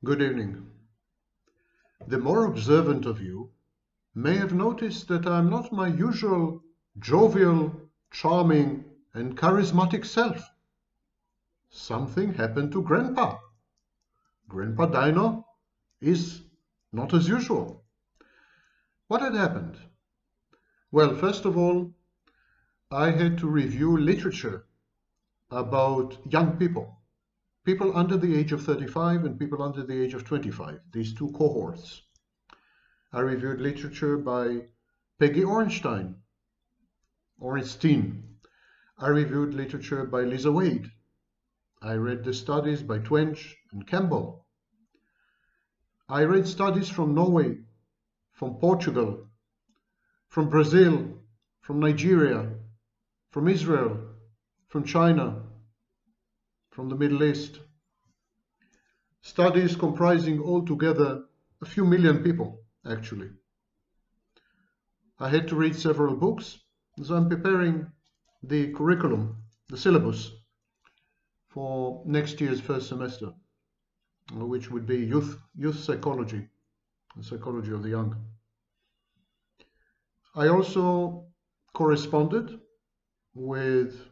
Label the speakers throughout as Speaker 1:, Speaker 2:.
Speaker 1: Good evening. The more observant of you may have noticed that I'm not my usual jovial, charming, and charismatic self. Something happened to Grandpa. Grandpa Dino is not as usual. What had happened? Well, first of all, I had to review literature about young people. People under the age of 35 and people under the age of 25, these two cohorts. I reviewed literature by Peggy Orenstein. I reviewed literature by Lisa Wade. I read the studies by Twenge and Campbell. I read studies from Norway, from Portugal, from Brazil, from Nigeria, from Israel, from China, from the Middle East. Studies comprising altogether a few million people, actually. I had to read several books, so I'm preparing the curriculum, the syllabus, for next year's first semester, which would be youth psychology, the psychology of the young. I also corresponded with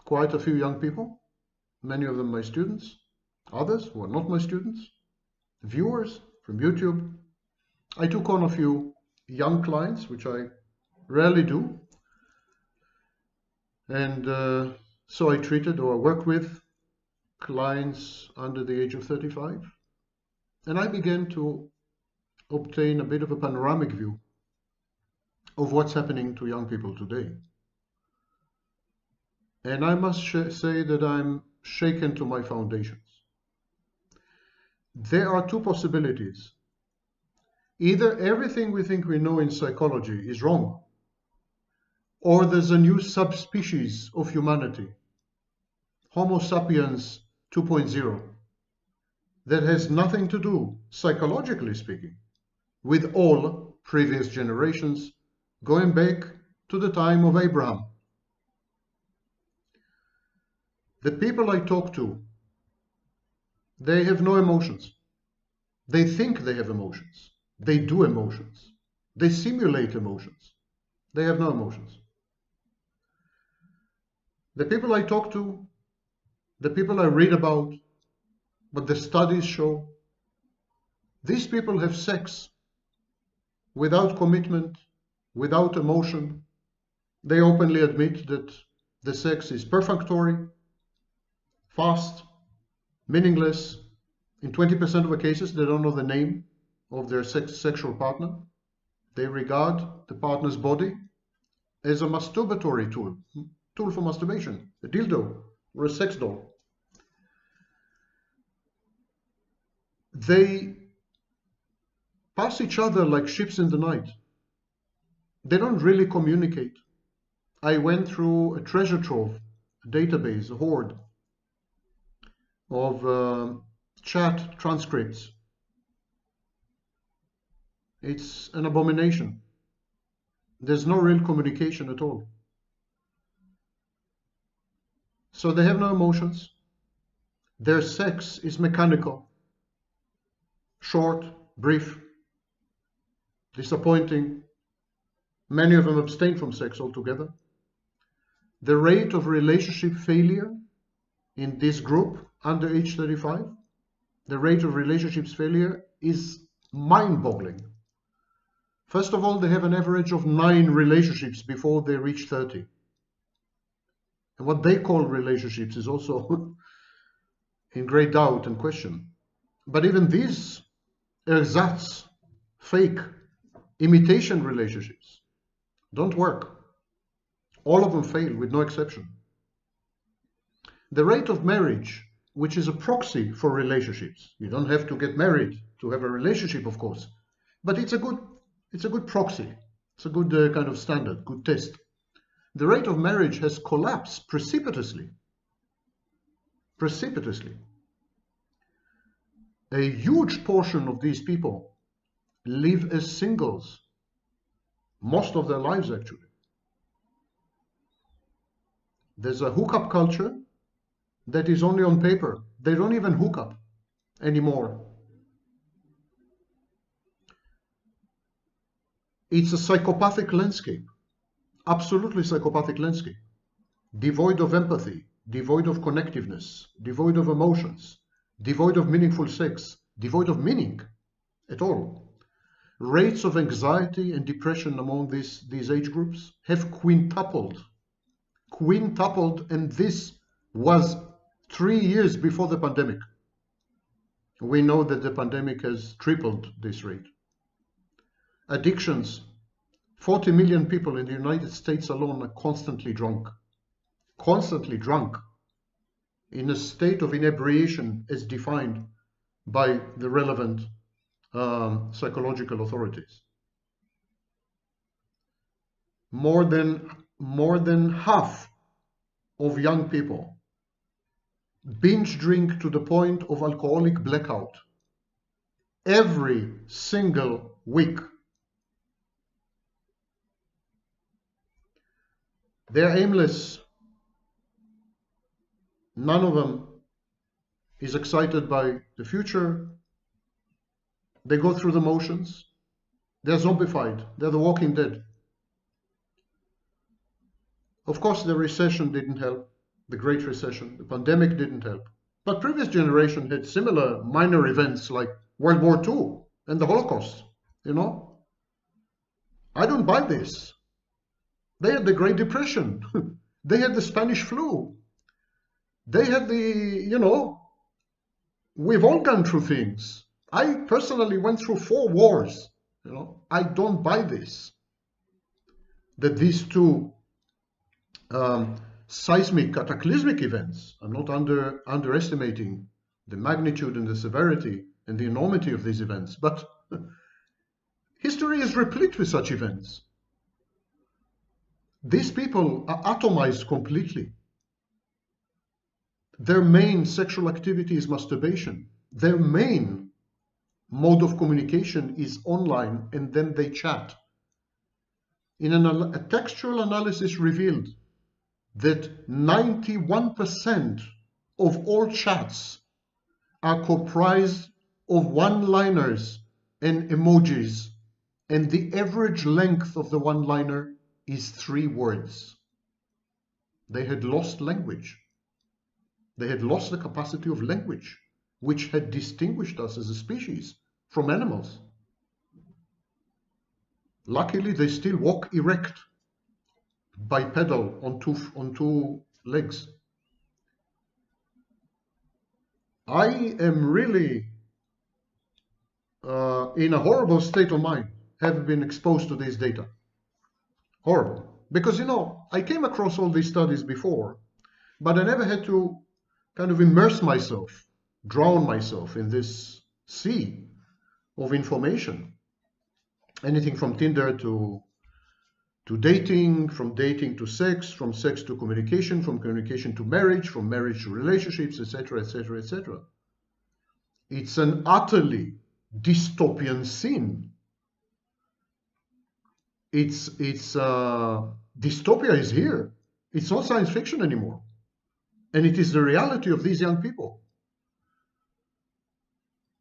Speaker 1: quite a few young people, many of them my students, others who are not my students, viewers from YouTube. I took on a few young clients, which I rarely do, and so I treated or worked with clients under the age of 35, and I began to obtain a bit of a panoramic view of what's happening to young people today. And I must say that I'm shaken to my foundations. There are two possibilities. Either everything we think we know in psychology is wrong, or there's a new subspecies of humanity, Homo sapiens 2.0, that has nothing to do, psychologically speaking, with all previous generations, going back to the time of Abraham. The people I talk to, they have no emotions. They think they have emotions. They do emotions. They simulate emotions. They have no emotions. The people I talk to, the people I read about, what the studies show, these people have sex without commitment, without emotion. They openly admit that the sex is perfunctory, fast, meaningless. In 20% of the cases, they don't know the name of their sexual partner. They regard the partner's body as a masturbatory tool for masturbation, a dildo or a sex doll. They pass each other like ships in the night. They don't really communicate. I went through a treasure trove, a database, a hoard of chat transcripts. It's an abomination. There's no real communication at all. So they have no emotions. Their sex is mechanical, short, brief, disappointing. Many of them abstain from sex altogether. The rate of relationship failure in this group under age 35, the rate of relationships failure is mind-boggling. First of all, they have an average of 9 relationships before they reach 30. And what they call relationships is also in great doubt and question. But even these ersatz, fake, imitation relationships don't work. All of them fail with no exception. The rate of marriage, which is a proxy for relationships, you don't have to get married to have a relationship, of course, but it's a good proxy. It's a good kind of standard, good test. The rate of marriage has collapsed precipitously. Precipitously. A huge portion of these people live as singles, most of their lives actually. There's a hookup culture that is only on paper. They don't even hook up anymore. It's a psychopathic landscape, absolutely psychopathic landscape, devoid of empathy, devoid of connectiveness, devoid of emotions, devoid of meaningful sex, devoid of meaning at all. Rates of anxiety and depression among these age groups have quintupled, and this was 3 years before the pandemic. We know that the pandemic has tripled this rate. Addictions, 40 million people in the United States alone are constantly drunk, in a state of inebriation as defined by the relevant psychological authorities. More than half of young people binge drink to the point of alcoholic blackout every single week. They're aimless. None of them is excited by the future. They go through the motions. They're zombified. They're the walking dead. Of course, the recession didn't help. The Great Recession, the pandemic didn't help. But previous generation had similar minor events like World War II and the Holocaust, you know? I don't buy this. They had the Great Depression. They had the Spanish flu. They had we've all gone through things. I personally went through 4 wars, I don't buy this. That these two seismic, cataclysmic events, I'm not underestimating the magnitude and the severity and the enormity of these events, but history is replete with such events. These people are atomized completely. Their main sexual activity is masturbation. Their main mode of communication is online, and then they chat. A textual analysis revealed that 91% of all chats are comprised of one-liners and emojis, and the average length of the one-liner is 3 words. They had lost language. They had lost the capacity of language, which had distinguished us as a species from animals. Luckily, they still walk erect, bipedal on two legs. I am really in a horrible state of mind, having been exposed to this data. Horrible. Because, I came across all these studies before, but I never had to kind of immerse myself, drown myself in this sea of information. Anything from Tinder to dating, from dating to sex, from sex to communication, from communication to marriage, from marriage to relationships, etc., etc., etc. It's an utterly dystopian scene. Dystopia is here. It's not science fiction anymore. And it is the reality of these young people.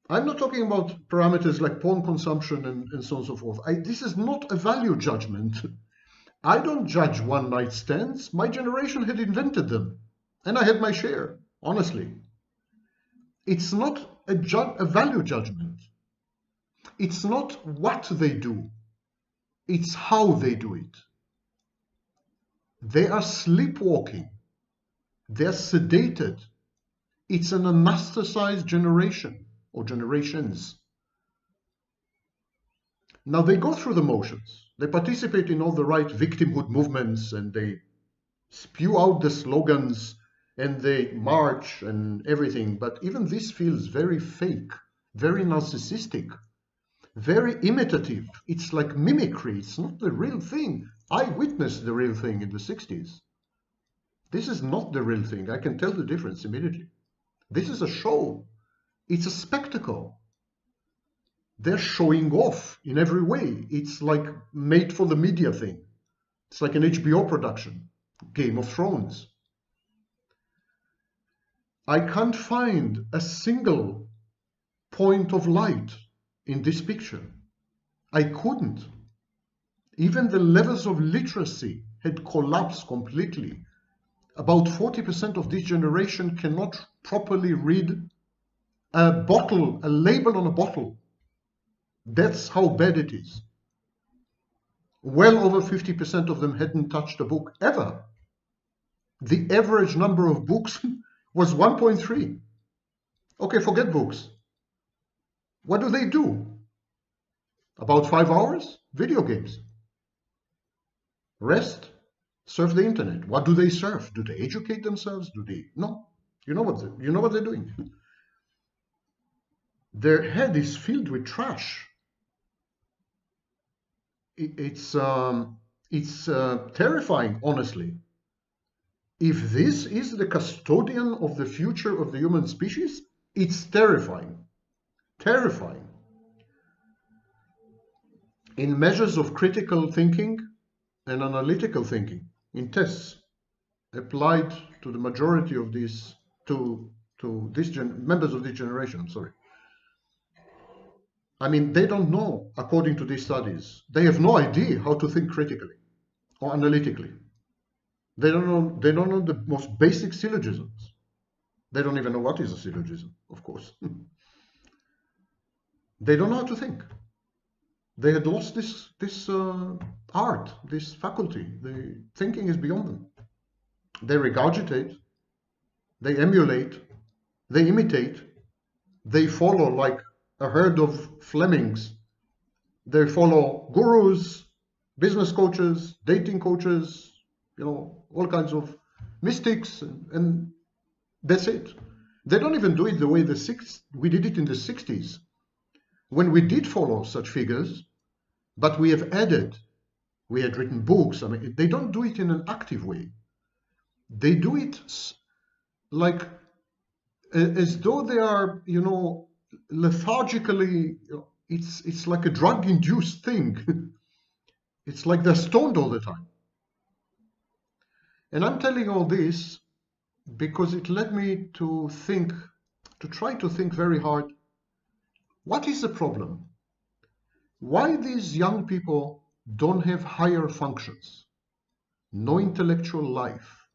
Speaker 1: I'm not talking about parameters like porn consumption and so on and so forth. This is not a value judgment. I don't judge one-night stands. My generation had invented them, and I had my share, honestly. It's not a value judgment. It's not what they do. It's how they do it. They are sleepwalking. They're sedated. It's an anesthetized generation or generations. Now they go through the motions. They participate in all the right victimhood movements, and they spew out the slogans, and they march and everything. But even this feels very fake, very narcissistic, very imitative. It's like mimicry. It's not the real thing. I witnessed the real thing in the 60s. This is not the real thing. I can tell the difference immediately. This is a show. It's a spectacle. They're showing off in every way. It's like made for the media thing. It's like an HBO production, Game of Thrones. I can't find a single point of light in this picture. I couldn't. Even the levels of literacy had collapsed completely. About 40% of this generation cannot properly read a label on a bottle. That's how bad it is. Well over 50% of them hadn't touched a book ever. The average number of books was 1.3. Okay, forget books. What do? About 5 hours? Video games. Rest? Surf the internet. What do they surf? Do they educate themselves? Do they? No. You know what they're doing. Their head is filled with trash. It's terrifying, honestly. If this is the custodian of the future of the human species, it's terrifying. Terrifying. In measures of critical thinking and analytical thinking, in tests applied to the majority of these, members of this generation, I'm sorry. I mean, they don't know, according to these studies, they have no idea how to think critically or analytically. They don't know the most basic syllogisms. They don't even know what is a syllogism, of course. They don't know how to think. They had lost this art, this faculty. The thinking is beyond them. They regurgitate, they emulate, they imitate, they follow like a herd of Flemings. They follow gurus, business coaches, dating coaches, all kinds of mystics, and that's it. They don't even do it the way we did it in the 60s, when we did follow such figures, but we had written books. I mean, they don't do it in an active way. They do it like as though they are, lethargically. It's like a drug-induced thing. It's like they're stoned all the time. And I'm telling all this because it led me to try to think very hard. What is the problem? Why these young people don't have higher functions? No intellectual life,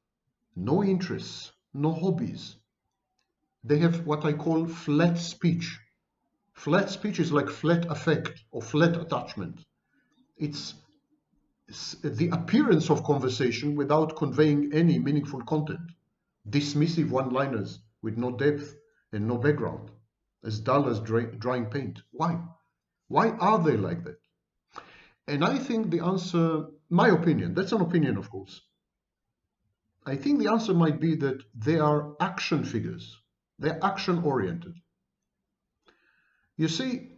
Speaker 1: no interests, no hobbies. They have what I call flat speech. Flat speech is like flat affect or flat attachment. It's the appearance of conversation without conveying any meaningful content. Dismissive one-liners with no depth and no background, as dull as drying paint. Why? Why are they like that? And I think the answer, my opinion, that's an opinion, of course. I think the answer might be that they are action figures. They're action-oriented. You see,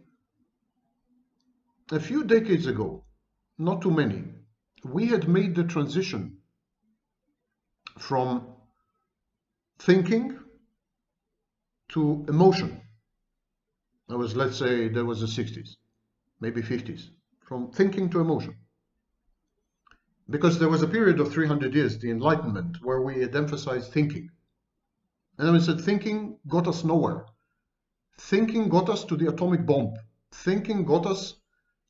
Speaker 1: a few decades ago, not too many, we had made the transition from thinking to emotion. Let's say that was the 60s, maybe 50s, from thinking to emotion. Because there was a period of 300 years, the Enlightenment, where we had emphasized thinking. And then we said thinking got us nowhere. Thinking got us to the atomic bomb. Thinking got us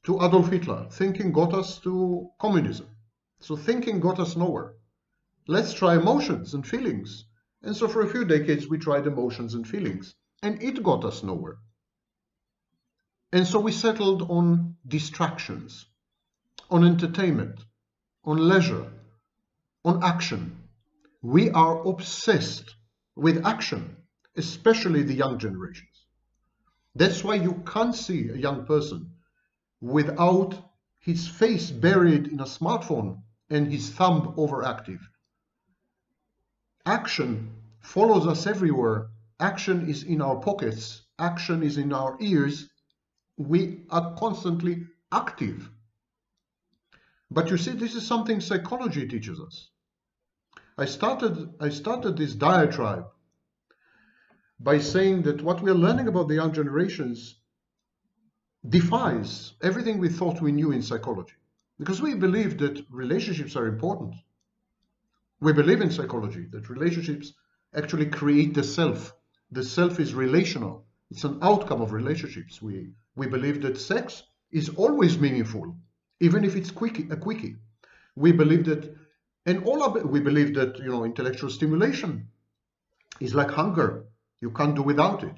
Speaker 1: to Adolf Hitler. Thinking got us to communism. So thinking got us nowhere. Let's try emotions and feelings. And so for a few decades, we tried emotions and feelings. And it got us nowhere. And so we settled on distractions, on entertainment, on leisure, on action. We are obsessed with action, especially the young generations. That's why you can't see a young person without his face buried in a smartphone and his thumb overactive. Action follows us everywhere. Action is in our pockets. Action is in our ears. We are constantly active. But you see, this is something psychology teaches us. I started this diatribe by saying that what we are learning about the young generations defies everything we thought we knew in psychology. Because we believe that relationships are important. We believe in psychology that relationships actually create the self. The self is relational. It's an outcome of relationships. We believe that sex is always meaningful even if it's a quickie. We believe that, we believe that, intellectual stimulation is like hunger. You can't do without it.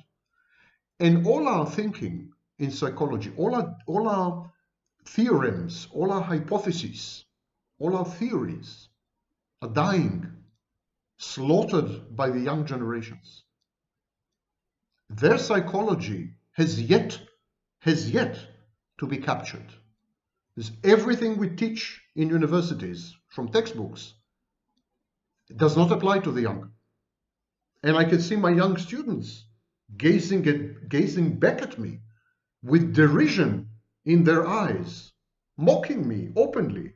Speaker 1: And all our thinking in psychology, all our theorems, all our hypotheses, all our theories are dying, slaughtered by the young generations. Their psychology has yet to be captured. Because everything we teach in universities from textbooks does not apply to the young. And I can see my young students gazing back at me with derision in their eyes, mocking me openly.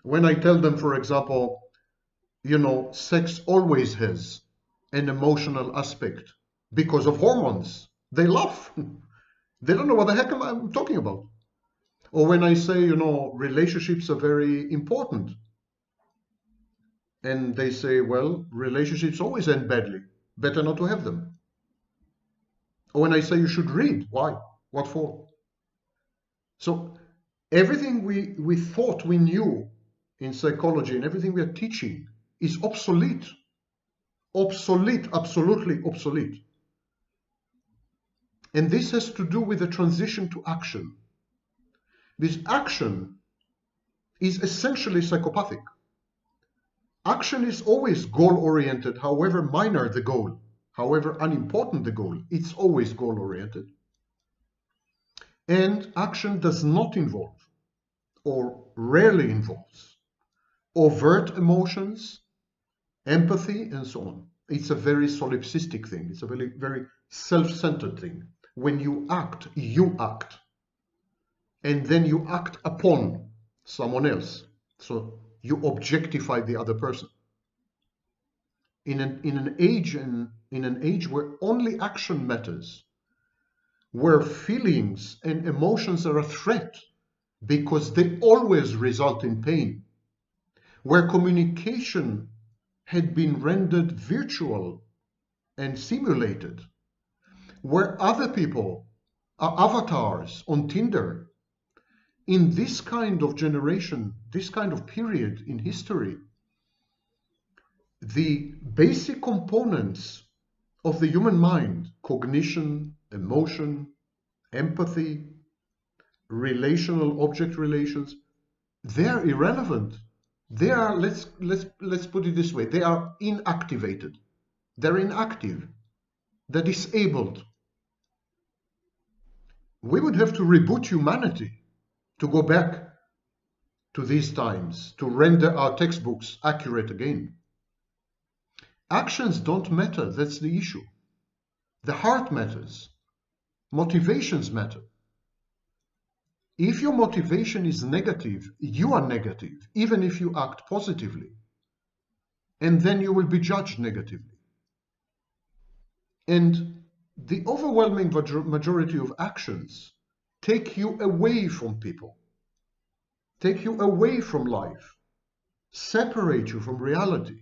Speaker 1: When I tell them, for example, sex always has an emotional aspect because of hormones, they laugh. They don't know what the heck I'm talking about. Or when I say, relationships are very important, and they say, well, relationships always end badly. Better not to have them. Or when I say you should read, why? What for? So everything we thought we knew in psychology and everything we are teaching is obsolete. Obsolete, absolutely obsolete. And this has to do with the transition to action. This action is essentially psychopathic. Action is always goal-oriented, however minor the goal, however unimportant the goal, it's always goal-oriented. And action does not involve, or rarely involves, overt emotions, empathy, and so on. It's a very solipsistic thing. It's a very, very self-centered thing. When you act, and then you act upon someone else. So you objectify the other person. In an age where only action matters, where feelings and emotions are a threat because they always result in pain, where communication had been rendered virtual and simulated, where other people are avatars on Tinder, in this kind of generation, this kind of period in history, the basic components of the human mind, cognition, emotion, empathy, relational object relations, they're irrelevant. They are, let's put it this way, they are inactivated. They're inactive. They're disabled. We would have to reboot humanity to go back to these times, to render our textbooks accurate again. Actions don't matter, that's the issue. The heart matters. Motivations matter. If your motivation is negative, you are negative, even if you act positively. And then you will be judged negatively. And the overwhelming majority of actions take you away from people, take you away from life, separate you from reality,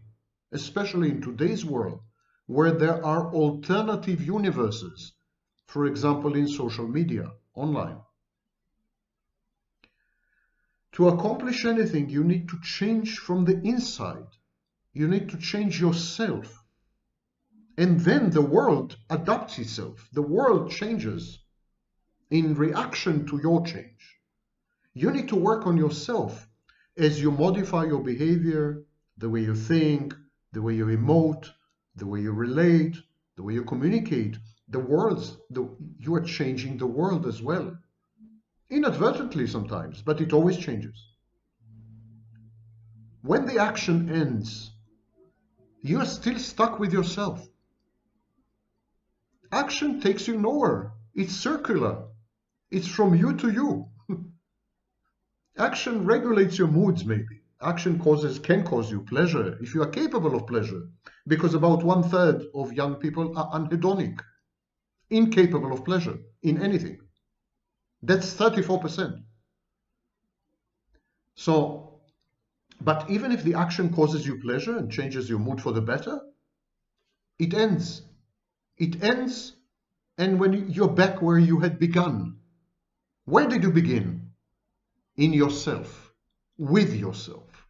Speaker 1: especially in today's world, where there are alternative universes, for example, in social media, online. To accomplish anything, you need to change from the inside. You need to change yourself. And then the world adapts itself. The world changes in reaction to your change. You need to work on yourself as you modify your behavior, the way you think, the way you emote, the way you relate, the way you communicate. You are changing the world as well. Inadvertently sometimes, but it always changes. When the action ends, you are still stuck with yourself. Action takes you nowhere. It's circular. It's from you to you. Action regulates your moods, maybe. Action can cause you pleasure if you are capable of pleasure, because about 1/3 of young people are anhedonic, incapable of pleasure in anything. That's 34%. So, but even if the action causes you pleasure and changes your mood for the better, it ends. It ends, and when you're back where you had begun. Where did you begin? in yourself, with yourself.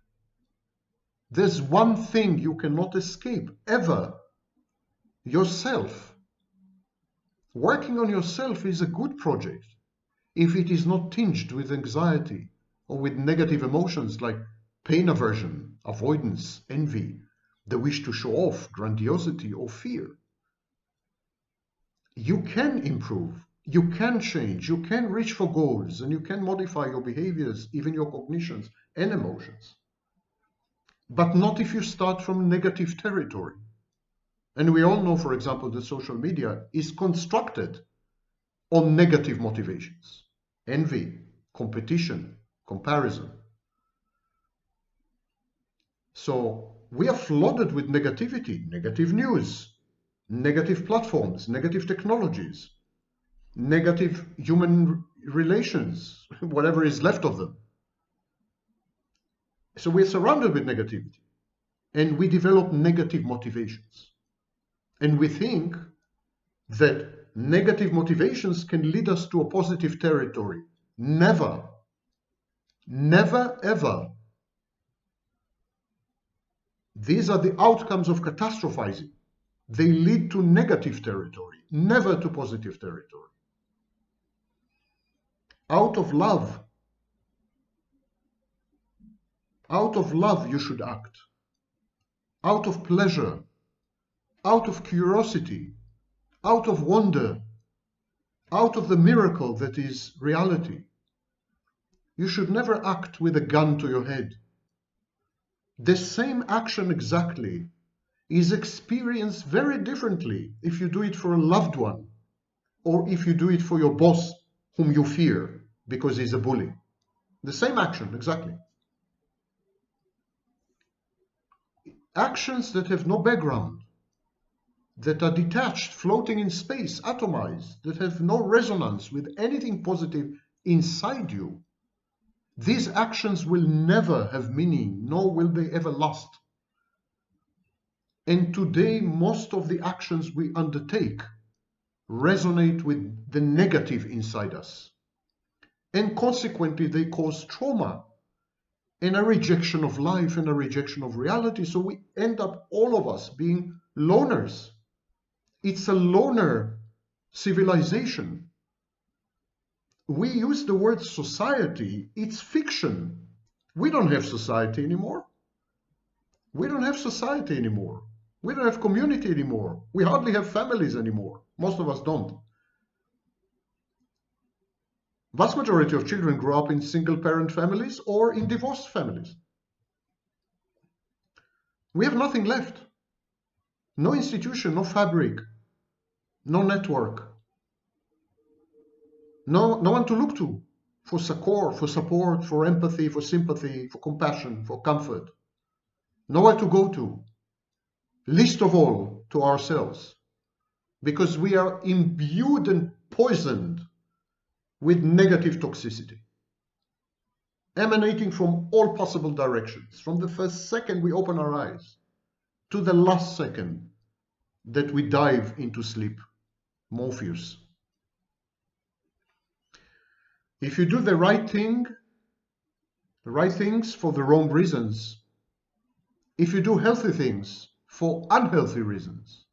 Speaker 1: There's one thing you cannot escape, ever. Yourself. Working on yourself is a good project if it is not tinged with anxiety or with negative emotions like pain aversion, avoidance, envy, the wish to show off, grandiosity, or fear. You can improve, you can change, you can reach for goals, and you can modify your behaviors, even your cognitions and emotions. But not if you start from negative territory. And we all know, for example, that social media is constructed on negative motivations, envy, competition, comparison. So we are flooded with negativity, negative news, negative platforms, negative technologies, negative human relations, whatever is left of them. So we're surrounded with negativity, and we develop negative motivations. And we think that negative motivations can lead us to a positive territory. Never. Never, ever. These are the outcomes of catastrophizing. They lead to negative territory, never to positive territory. Out of love you should act. Out of pleasure, out of curiosity, out of wonder, out of the miracle that is reality. You should never act with a gun to your head. The same action exactly is experienced very differently if you do it for a loved one or if you do it for your boss whom you fear because he's a bully. The same action, exactly. Actions that have no background, that are detached, floating in space, atomized, that have no resonance with anything positive inside you, these actions will never have meaning, nor will they ever last. And today, most of the actions we undertake resonate with the negative inside us. And consequently, they cause trauma and a rejection of life and a rejection of reality. So we end up, all of us, being loners. It's a loner civilization. We use the word society. It's fiction. We don't have society anymore. We don't have society anymore. We don't have community anymore. We hardly have families anymore. Most of us don't. Vast majority of children grow up in single-parent families or in divorced families. We have nothing left. No institution, no fabric, no network. No one to look to for support, for empathy, for sympathy, for compassion, for comfort. Nowhere to go to. Least of all to ourselves. Because we are imbued and poisoned with negative toxicity, emanating from all possible directions, from the first second we open our eyes to the last second that we dive into sleep, Morpheus. If you do the right things for the wrong reasons, if you do healthy things for unhealthy reasons,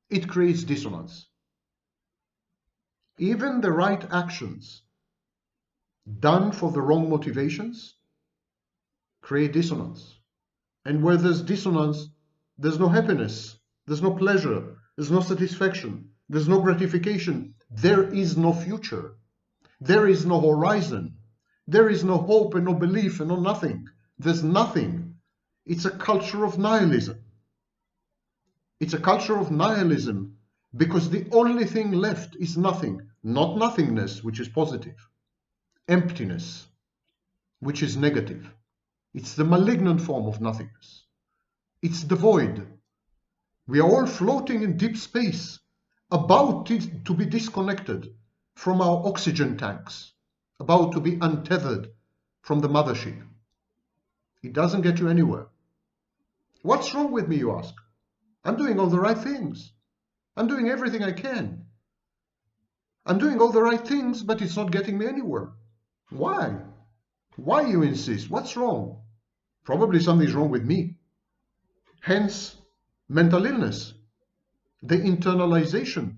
Speaker 1: it creates dissonance. Even the right actions done for the wrong motivations create dissonance. And where there's dissonance, there's no happiness, there's no pleasure, there's no satisfaction, there's no gratification, there is no future, there is no horizon, there is no hope and no belief and no nothing. There's nothing. It's a culture of nihilism. It's a culture of nihilism because the only thing left is nothing, not nothingness, which is positive, emptiness, which is negative. It's the malignant form of nothingness. It's the void. We are all floating in deep space, about to be disconnected from our oxygen tanks, about to be untethered from the mothership. It doesn't get you anywhere. What's wrong with me, you ask? I'm doing all the right things. I'm doing everything I can. I'm doing all the right things, but it's not getting me anywhere. Why? Why you insist? What's wrong? Probably something's wrong with me. Hence, mental illness. The internalization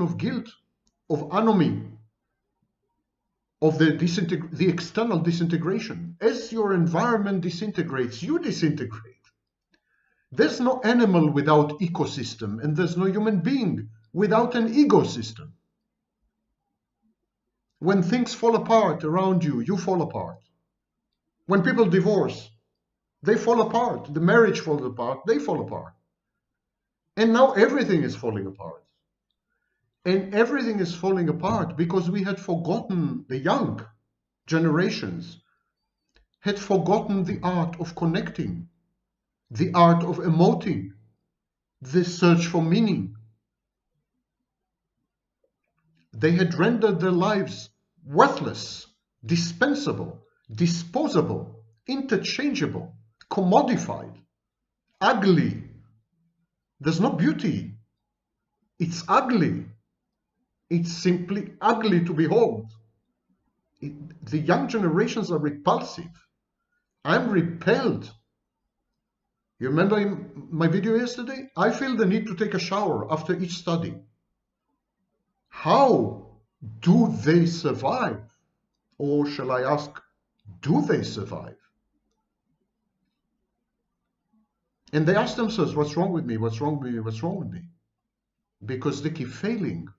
Speaker 1: of guilt, of anomie, of the external disintegration. As your environment disintegrates, you disintegrate. There's no animal without ecosystem, and there's no human being without an ecosystem. When things fall apart around you, you fall apart. When people divorce, they fall apart. The marriage falls apart, they fall apart. And now everything is falling apart. And everything is falling apart because we had forgotten, the young generations had forgotten the art of connecting, the art of emoting, the search for meaning. They had rendered their lives worthless, dispensable, disposable, interchangeable, commodified, ugly. There's no beauty. It's ugly. It's simply ugly to behold. The young generations are repulsive. I'm repelled. You remember in my video yesterday? I feel the need to take a shower after each study. How do they survive? Or shall I ask, do they survive? And they ask themselves, what's wrong with me? What's wrong with me? What's wrong with me? Because they keep failing.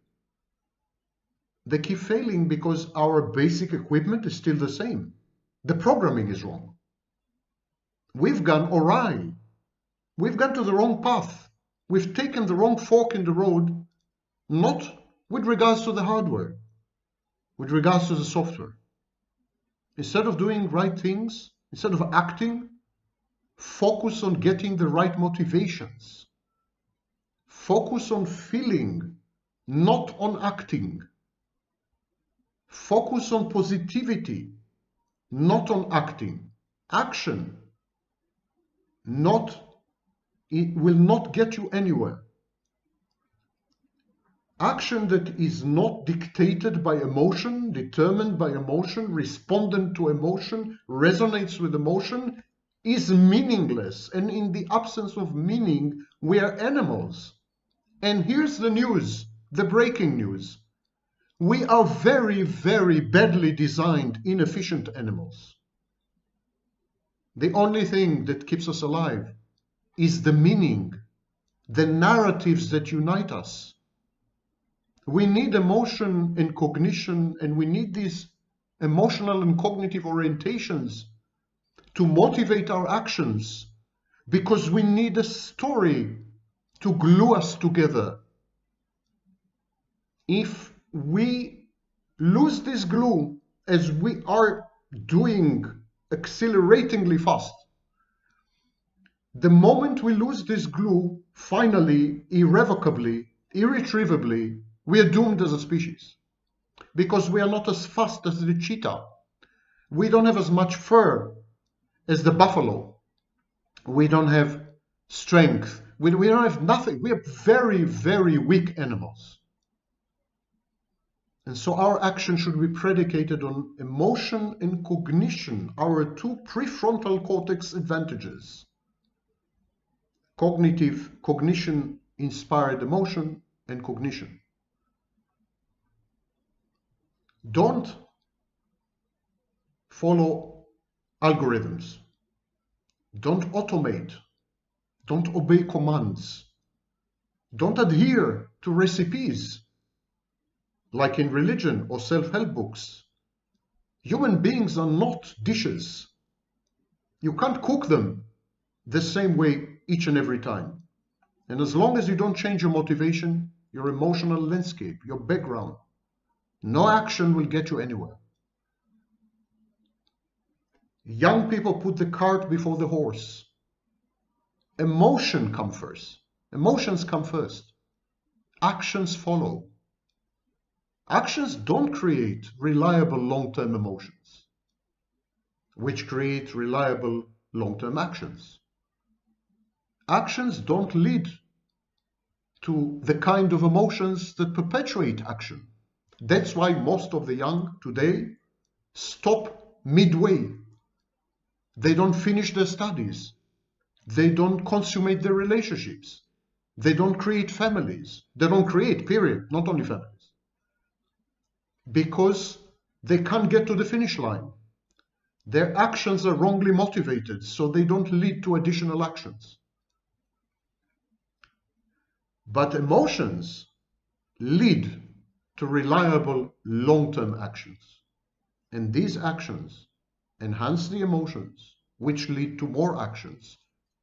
Speaker 1: They keep failing because our basic equipment is still the same. The programming is wrong. We've gone awry. We've gone to the wrong path. We've taken the wrong fork in the road, not with regards to the hardware, with regards to the software. Instead of doing right things, instead of acting, focus on getting the right motivations. Focus on feeling, not on acting. Focus on positivity, not on acting. Action it will not get you anywhere. Action that is not dictated by emotion, determined by emotion, respondent to emotion, resonates with emotion, is meaningless. And in the absence of meaning, we are animals. And here's the news, the breaking news. We are very, very badly designed, inefficient animals. The only thing that keeps us alive is the meaning, the narratives that unite us. We need emotion and cognition, and we need these emotional and cognitive orientations to motivate our actions, because we need a story to glue us together. If we lose this glue, as we are doing acceleratingly fast, the moment we lose this glue, finally, irrevocably, irretrievably, we are doomed as a species, because we are not as fast as the cheetah. We don't have as much fur as the buffalo. We don't have strength. We don't have nothing. We are very, very weak animals. And so our action should be predicated on emotion and cognition, our two prefrontal cortex advantages. Cognition-inspired emotion and cognition. Don't follow algorithms. Don't automate. Don't obey commands. Don't adhere to recipes, like in religion or self-help books. Human beings are not dishes. You can't cook them the same way each and every time. And as long as you don't change your motivation, your emotional landscape, your background, no action will get you anywhere. Young people put the cart before the horse. Emotion comes first. Emotions come first. Actions follow. Actions don't create reliable long-term emotions, which create reliable long-term actions. Actions don't lead to the kind of emotions that perpetuate action. That's why most of the young today stop midway. They don't finish their studies. They don't consummate their relationships. They don't create families. They don't create, period, not only families. Because they can't get to the finish line. Their actions are wrongly motivated, so they don't lead to additional actions. But emotions lead to reliable long-term actions. And these actions enhance the emotions, which lead to more actions.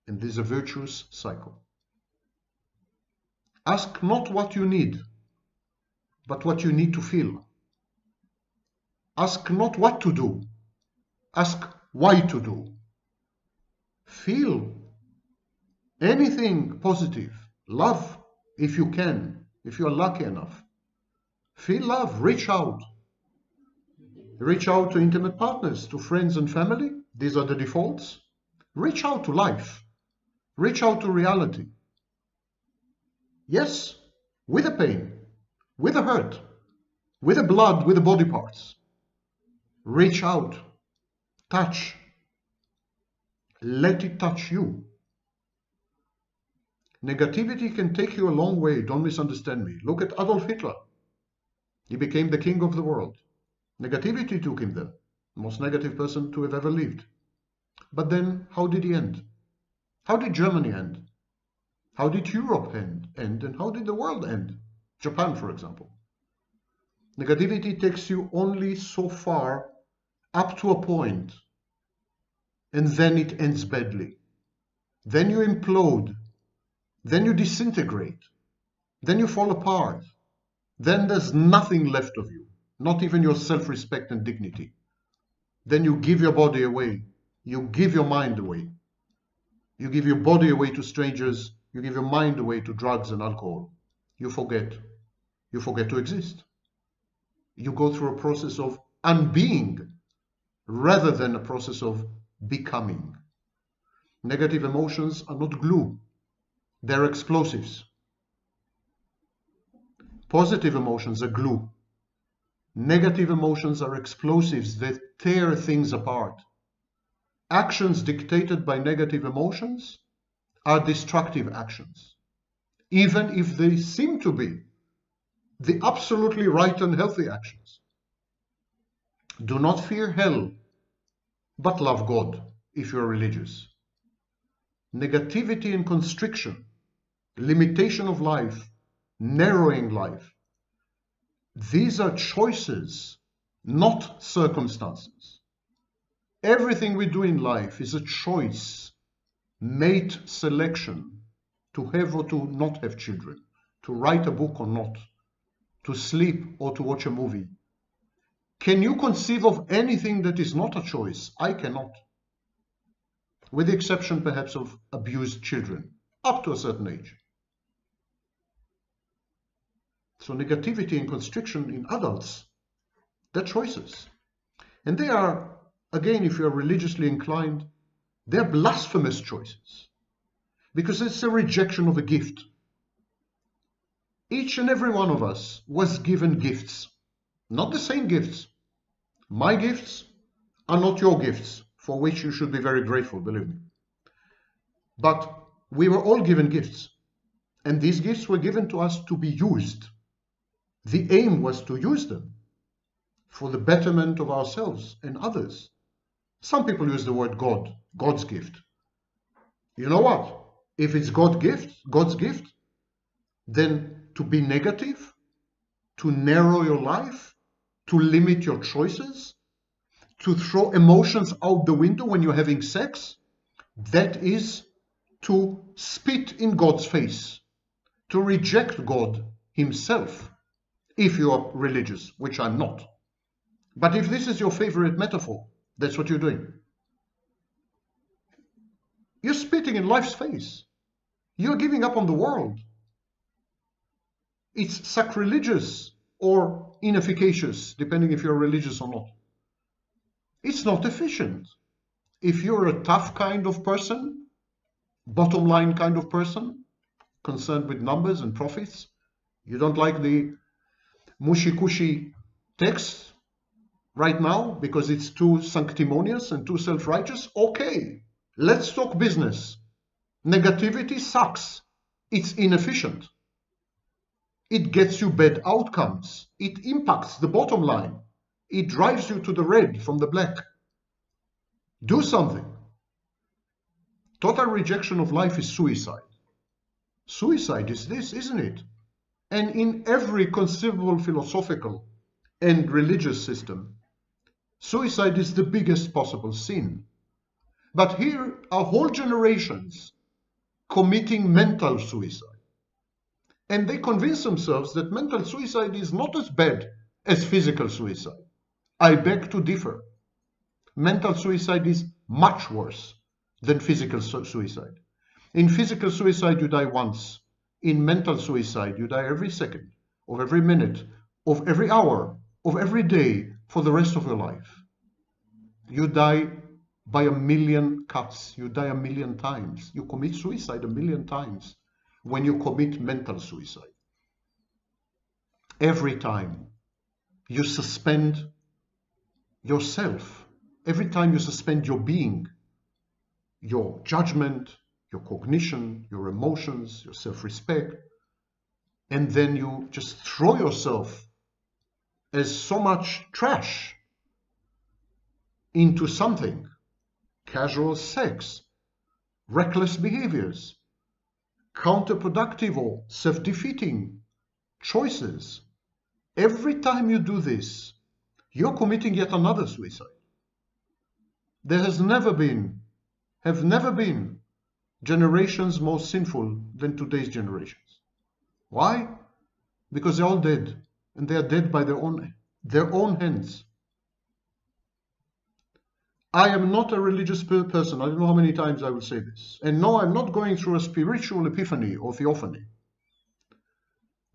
Speaker 1: And this is a virtuous cycle. Ask not what you need, but what you need to feel. Ask not what to do, ask why to do. Feel anything positive. Love if you can, if you're lucky enough. Feel love, reach out. Reach out to intimate partners, to friends and family. These are the defaults. Reach out to life. Reach out to reality. Yes, with the pain, with the hurt, with the blood, with the body parts. Reach out. Touch. Let it touch you. Negativity can take you a long way, don't misunderstand me. Look at Adolf Hitler. He became the king of the world. Negativity took him there. Most negative person to have ever lived. But then, how did he end? How did Germany end? How did Europe end? And how did the world end? Japan, for example. Negativity takes you only so far, up to a point, and then it ends badly. Then you implode. Then you disintegrate. Then you fall apart. Then there's nothing left of you, not even your self-respect and dignity. Then you give your body away. You give your mind away. You give your body away to strangers. You give your mind away to drugs and alcohol. You forget. You forget to exist. You go through a process of unbeing rather than a process of becoming. Negative emotions are not glue. They're explosives. Positive emotions are glue. Negative emotions are explosives that tear things apart. Actions dictated by negative emotions are destructive actions, even if they seem to be the absolutely right and healthy actions. Do not fear hell, but love God if you're religious. Negativity and constriction, limitation of life, narrowing life, these are choices, not circumstances. Everything we do in life is a choice, mate selection, to have or to not have children, to write a book or not, to sleep or to watch a movie. Can you conceive of anything that is not a choice? I cannot. With the exception perhaps of abused children, up to a certain age. So negativity and constriction in adults, they're choices. And they are, again, if you're religiously inclined, they're blasphemous choices. Because it's a rejection of a gift. Each and every one of us was given gifts. Not the same gifts. My gifts are not your gifts, for which you should be very grateful, believe me. But we were all given gifts. And these gifts were given to us to be used. The aim was to use them for the betterment of ourselves and others. Some people use the word God, God's gift. You know what? If it's God's gift, then to be negative, to narrow your life, to limit your choices, to throw emotions out the window when you're having sex, that is to spit in God's face, to reject God himself, if you are religious, which I'm not. But if this is your favorite metaphor, that's what you're doing. You're spitting in life's face. You're giving up on the world. It's sacrilegious or inefficacious, depending if you're religious or not. It's not efficient. If you're a tough kind of person, bottom line kind of person, concerned with numbers and profits, you don't like the mushy-cushy text, right now because it's too sanctimonious and too self-righteous? Okay, let's talk business. Negativity sucks. It's inefficient. It gets you bad outcomes. It impacts the bottom line. It drives you to the red from the black. Do something. Total rejection of life is suicide. Suicide is this, isn't it? And in every conceivable philosophical and religious system, suicide is the biggest possible sin. But here are whole generations committing mental suicide. And they convince themselves that mental suicide is not as bad as physical suicide. I beg to differ. Mental suicide is much worse than physical suicide. In physical suicide, you die once. In mental suicide, you die every second, of every minute, of every hour, of every day for the rest of your life. You die by a million cuts. You die a million times. You commit suicide a million times when you commit mental suicide. Every time you suspend yourself, every time you suspend your being, your judgment, your cognition, your emotions, your self-respect, and then you just throw yourself as so much trash into something, casual sex, reckless behaviors, counterproductive or self-defeating choices. Every time you do this, you're committing yet another suicide. There have never been generations more sinful than today's generations. Why? Because they're all dead, and they are dead by their own hands. I am not a religious person. I don't know how many times I will say this. And no, I'm not going through a spiritual epiphany or theophany.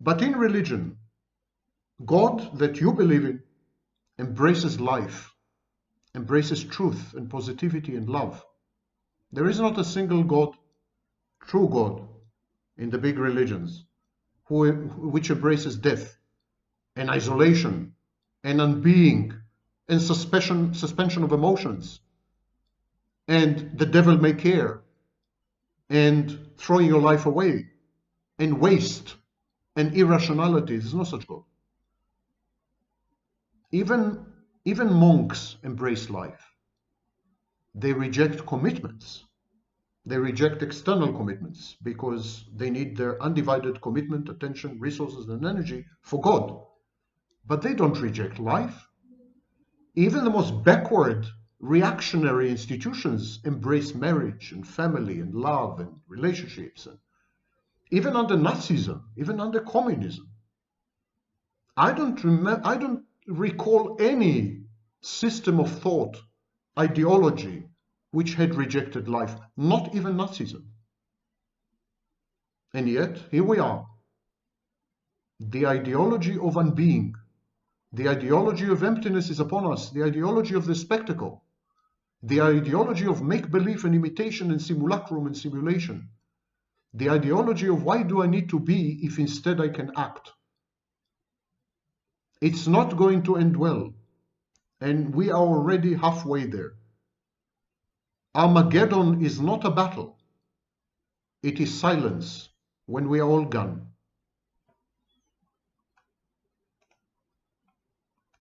Speaker 1: But in religion, God that you believe in embraces life, embraces truth and positivity and love. There is not a single God, true God, in the big religions which embraces death and isolation and unbeing and suspension of emotions and the devil may care and throwing your life away and waste and irrationality. There's no such God. Even monks embrace life. They reject commitments. They reject external commitments because they need their undivided commitment, attention, resources, and energy for God. But they don't reject life. Even the most backward, reactionary institutions embrace marriage and family and love and relationships. And even under Nazism, even under communism, I don't recall any system of thought, ideology, which had rejected life, not even Nazism. And yet, here we are. The ideology of unbeing, the ideology of emptiness is upon us, the ideology of the spectacle, the ideology of make-believe and imitation and simulacrum and simulation, the ideology of why do I need to be if instead I can act. It's not going to end well, and we are already halfway there. Armageddon is not a battle. It is silence when we are all gone.